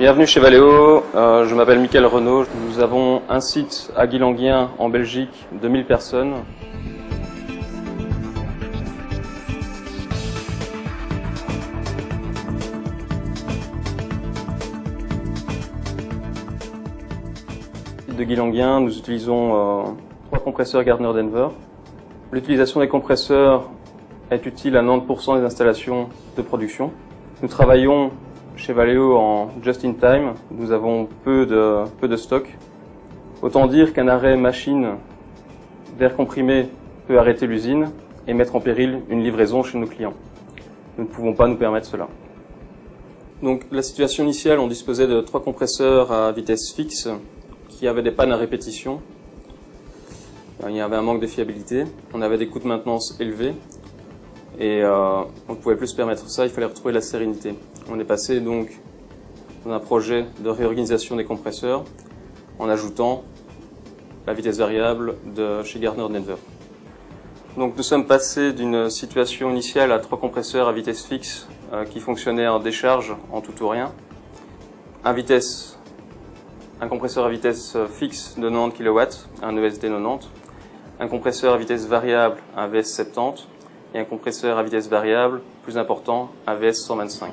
Bienvenue chez Valeo, je m'appelle Mickaël Renaud. Nous avons un site à Guilanguien en Belgique de 1000 personnes. De Guilanguien, nous utilisons 3 compresseurs Gardner Denver. L'utilisation des compresseurs est utile à 90% des installations de production. Nous travaillons chez Valeo en just-in-time, nous avons peu de stock. Autant dire qu'un arrêt machine d'air comprimé peut arrêter l'usine et mettre en péril une livraison chez nos clients. Nous ne pouvons pas nous permettre cela. Donc la situation initiale, on disposait de 3 compresseurs à vitesse fixe qui avaient des pannes à répétition. Il y avait un manque de fiabilité, on avait des coûts de maintenance élevés et on ne pouvait plus se permettre ça, il fallait retrouver la sérénité. On est passé donc dans un projet de réorganisation des compresseurs en ajoutant la vitesse variable de chez Gardner Denver. Donc nous sommes passés d'une situation initiale à 3 compresseurs à vitesse fixe qui fonctionnaient en décharge en tout ou rien. Un compresseur à vitesse fixe de 90 kW, un ESD 90, un compresseur à vitesse variable, un VS 70, et un compresseur à vitesse variable, plus important, un VS 125.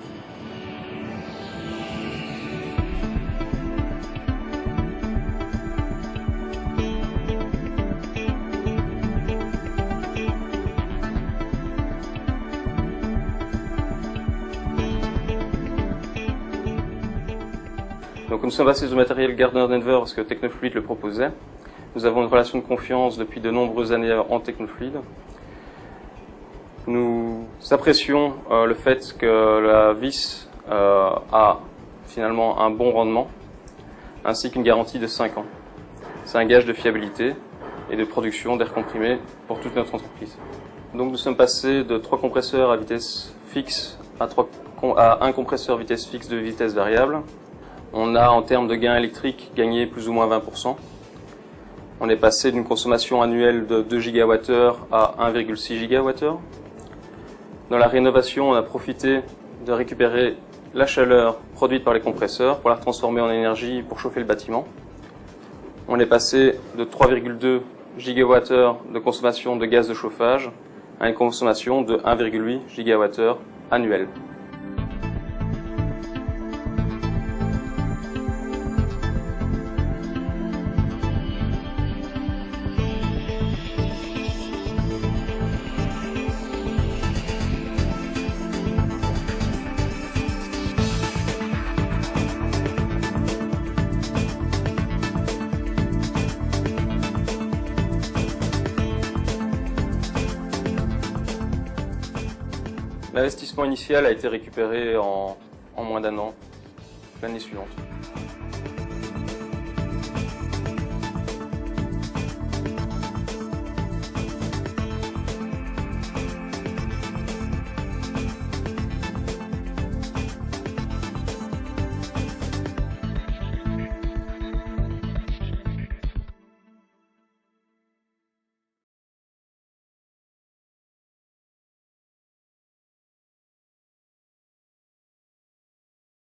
Donc nous sommes passés au matériel Gardner Denver parce que Technofluid le proposait. Nous avons une relation de confiance depuis de nombreuses années en Technofluid. Nous apprécions le fait que la vis a finalement un bon rendement, ainsi qu'une garantie de 5 ans. C'est un gage de fiabilité et de production d'air comprimé pour toute notre entreprise. Donc nous sommes passés de 3 compresseurs à vitesse fixe à un compresseur vitesse fixe de vitesse variable. On a, en termes de gains électriques, gagné plus ou moins 20%. On est passé d'une consommation annuelle de 2 GWh à 1,6 GWh. Dans la rénovation, on a profité de récupérer la chaleur produite par les compresseurs pour la transformer en énergie pour chauffer le bâtiment. On est passé de 3,2 GWh de consommation de gaz de chauffage à une consommation de 1,8 GWh annuel. L'investissement initial a été récupéré en moins d'1 an, l'année suivante.